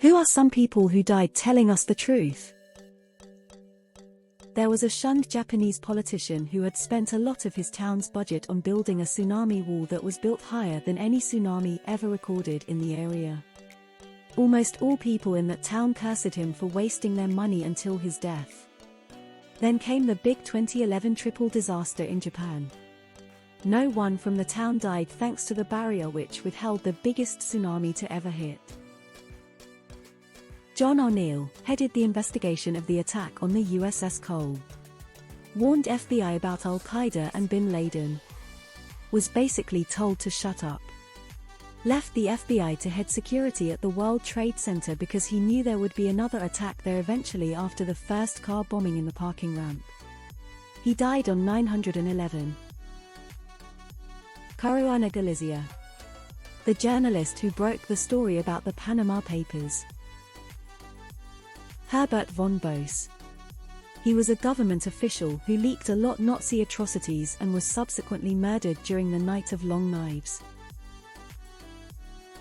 Who are some people who died telling us the truth? There was a shunned Japanese politician who had spent a lot of his town's budget on building a tsunami wall that was built higher than any tsunami ever recorded in the area. Almost all people in that town cursed him for wasting their money until his death. Then came the big 2011 triple disaster in Japan. No one from the town died thanks to the barrier which withheld the biggest tsunami to ever hit. John O'Neill headed the investigation of the attack on the USS Cole. Warned FBI about Al-Qaeda and bin Laden. Was basically told to shut up. Left the FBI to head security at the World Trade Center because he knew there would be another attack there eventually after the first car bombing in the parking ramp. He died on 9/11. Caruana Galizia. The journalist who broke the story about the Panama Papers. Herbert von Bose. He was a government official who leaked a lot Nazi atrocities and was subsequently murdered during the Night of Long Knives.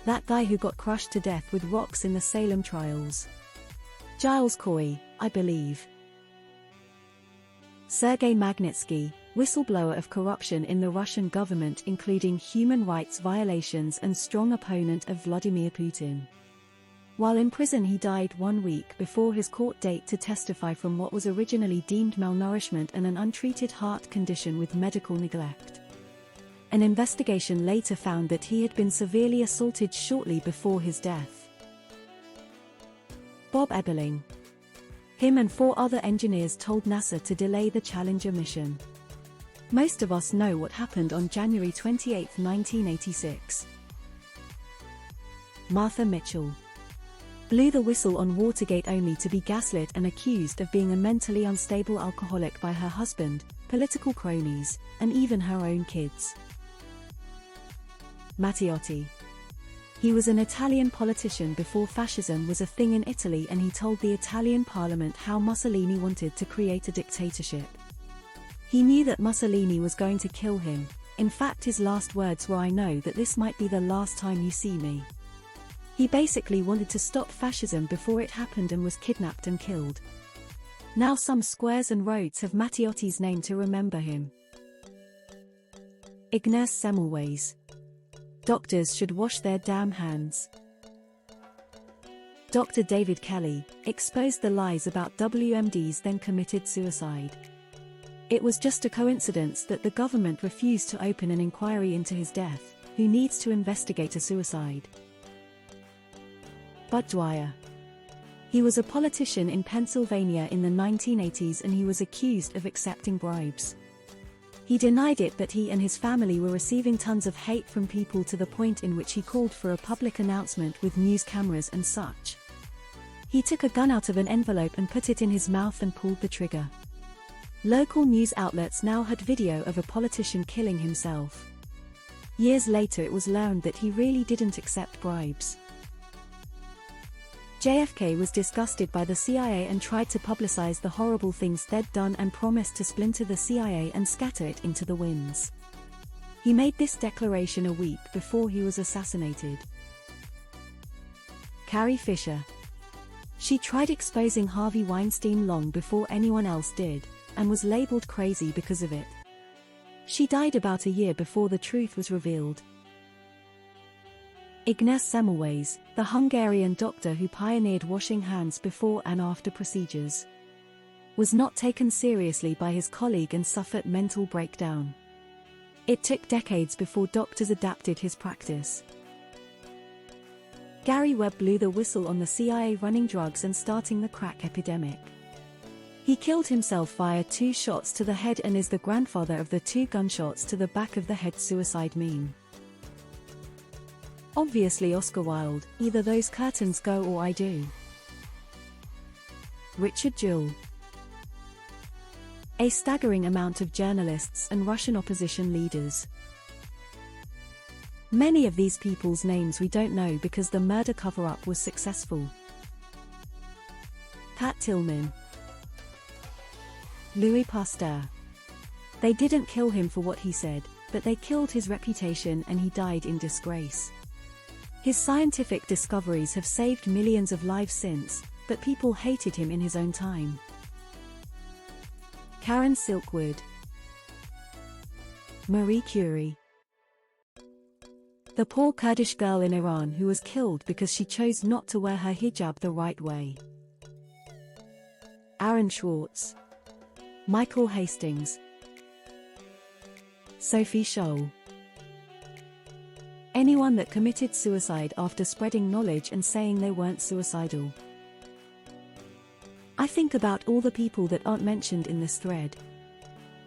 That guy who got crushed to death with rocks in the Salem trials. Giles Coy, I believe. Sergei Magnitsky, whistleblower of corruption in the Russian government including human rights violations and strong opponent of Vladimir Putin. While in prison he died 1 week before his court date to testify from what was originally deemed malnourishment and an untreated heart condition with medical neglect. An investigation later found that he had been severely assaulted shortly before his death. Bob Eberling. Him and 4 other engineers told NASA to delay the Challenger mission. Most of us know what happened on January 28, 1986. Martha Mitchell. Blew the whistle on Watergate only to be gaslit and accused of being a mentally unstable alcoholic by her husband, political cronies, and even her own kids. Matteotti. He was an Italian politician before fascism was a thing in Italy, and he told the Italian parliament how Mussolini wanted to create a dictatorship. He knew that Mussolini was going to kill him. In fact, his last words were, "I know that this might be the last time you see me." He basically wanted to stop fascism before it happened and was kidnapped and killed. Now some squares and roads have Matteotti's name to remember him. Ignaz Semmelweis. Doctors should wash their damn hands. Dr. David Kelly exposed the lies about WMDs, then committed suicide. It was just a coincidence that the government refused to open an inquiry into his death. Who needs to investigate a suicide? Bud Dwyer. He was a politician in Pennsylvania in the 1980s and he was accused of accepting bribes. He denied it, but he and his family were receiving tons of hate from people to the point in which he called for a public announcement with news cameras and such. He took a gun out of an envelope and put it in his mouth and pulled the trigger. Local news outlets now had video of a politician killing himself. Years later it was learned that he really didn't accept bribes. JFK was disgusted by the CIA and tried to publicize the horrible things they'd done and promised to splinter the CIA and scatter it into the winds. He made this declaration a week before he was assassinated. Carrie Fisher. She tried exposing Harvey Weinstein long before anyone else did, and was labeled crazy because of it. She died about a year before the truth was revealed. Ignaz Semmelweis, the Hungarian doctor who pioneered washing hands before and after procedures, was not taken seriously by his colleague and suffered mental breakdown. It took decades before doctors adapted his practice. Gary Webb blew the whistle on the CIA running drugs and starting the crack epidemic. He killed himself via 2 shots to the head and is the grandfather of the 2 gunshots to the back of the head suicide meme. Obviously Oscar Wilde, either those curtains go or I do. Richard Jewell. A staggering amount of journalists and Russian opposition leaders. Many of these people's names we don't know because the murder cover-up was successful. Pat Tillman. Louis Pasteur. They didn't kill him for what he said, but they killed his reputation and he died in disgrace. His scientific discoveries have saved millions of lives since, but people hated him in his own time. Karen Silkwood. Marie Curie. The poor Kurdish girl in Iran who was killed because she chose not to wear her hijab the right way. Aaron Swartz. Michael Hastings. Sophie Scholl. Anyone that committed suicide after spreading knowledge and saying they weren't suicidal. I think about all the people that aren't mentioned in this thread.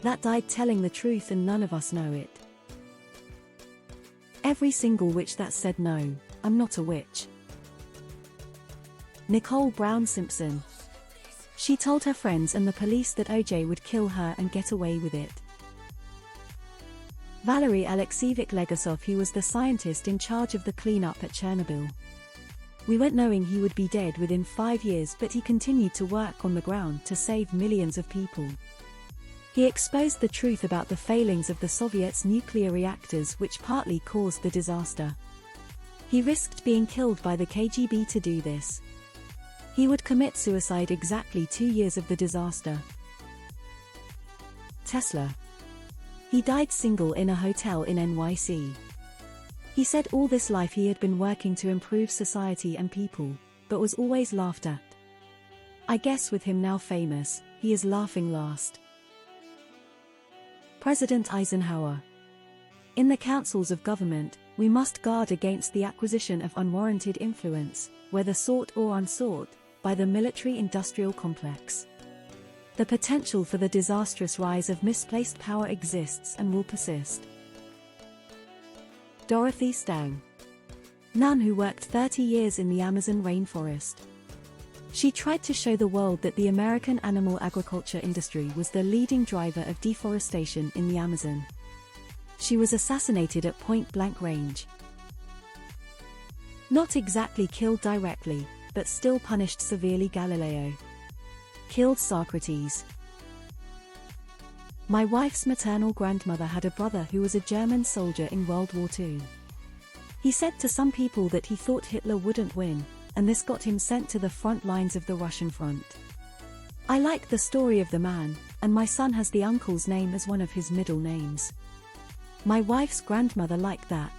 That died telling the truth and none of us know it. Every single witch that said no, I'm not a witch. Nicole Brown Simpson. She told her friends and the police that OJ would kill her and get away with it. Valery Alexievich Legasov. He was the scientist in charge of the cleanup at Chernobyl. We went knowing he would be dead within 5 years, but he continued to work on the ground to save millions of people. He exposed the truth about the failings of the Soviets' nuclear reactors, which partly caused the disaster. He risked being killed by the KGB to do this. He would commit suicide exactly 2 years of the disaster. Tesla. He died single in a hotel in NYC. He said all this life he had been working to improve society and people, but was always laughed at. I guess with him now famous, he is laughing last. President Eisenhower. In the councils of government, we must guard against the acquisition of unwarranted influence, whether sought or unsought, by the military-industrial complex. The potential for the disastrous rise of misplaced power exists and will persist. Dorothy Stang. Nun who worked 30 years in the Amazon rainforest. She tried to show the world that the American animal agriculture industry was the leading driver of deforestation in the Amazon. She was assassinated at point-blank range. Not exactly killed directly, but still punished severely. Galileo killed Socrates. My wife's maternal grandmother had a brother who was a German soldier in World War II. He said to some people that he thought Hitler wouldn't win, and this got him sent to the front lines of the Russian front. I like the story of the man, and my son has the uncle's name as one of his middle names. My wife's grandmother liked that.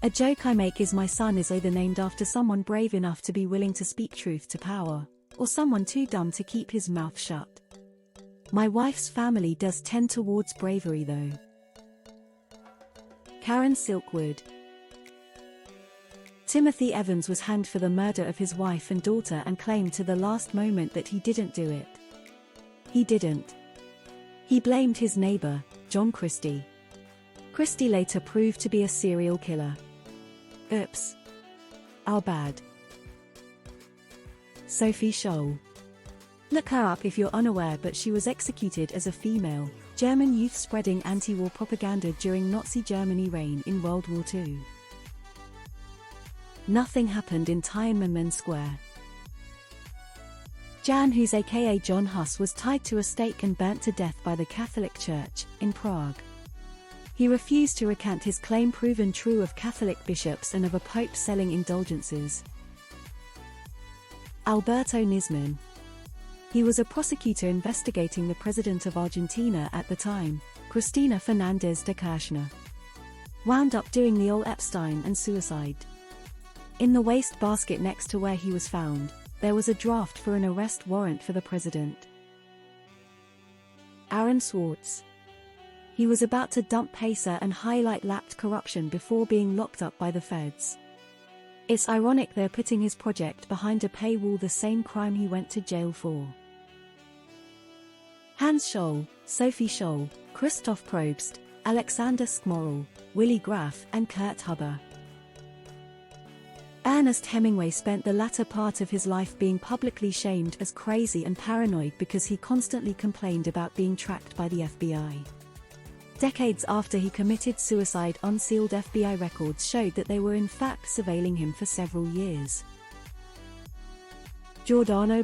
A joke I make is my son is either named after someone brave enough to be willing to speak truth to power, or someone too dumb to keep his mouth shut. My wife's family does tend towards bravery though. Karen Silkwood. Timothy Evans was hanged for the murder of his wife and daughter and claimed to the last moment that he didn't do it. He didn't. He blamed his neighbor, John Christie. Christie later proved to be a serial killer. Oops. Our bad. Sophie Scholl. Look her up if you're unaware, but she was executed as a female, German youth spreading anti-war propaganda during Nazi Germany reign in World War II. Nothing happened in Tiananmen Square. Jan Hus aka John Hus was tied to a stake and burnt to death by the Catholic Church, in Prague. He refused to recant his claim proven true of Catholic bishops and of a pope selling indulgences. Alberto Nisman. He was a prosecutor investigating the president of Argentina at the time, Cristina Fernández de Kirchner. Wound up doing the old Epstein and suicide. In the wastebasket next to where he was found, there was a draft for an arrest warrant for the president. Aaron Swartz. He was about to dump Pacer and highlight lapped corruption before being locked up by the feds. It's ironic they're putting his project behind a paywall, the same crime he went to jail for. Hans Scholl, Sophie Scholl, Christoph Probst, Alexander Skmoril, Willy Graf and Kurt Huber. Ernest Hemingway spent the latter part of his life being publicly shamed as crazy and paranoid because he constantly complained about being tracked by the FBI. Decades after he committed suicide, unsealed FBI records showed that they were in fact surveilling him for several years. Giordano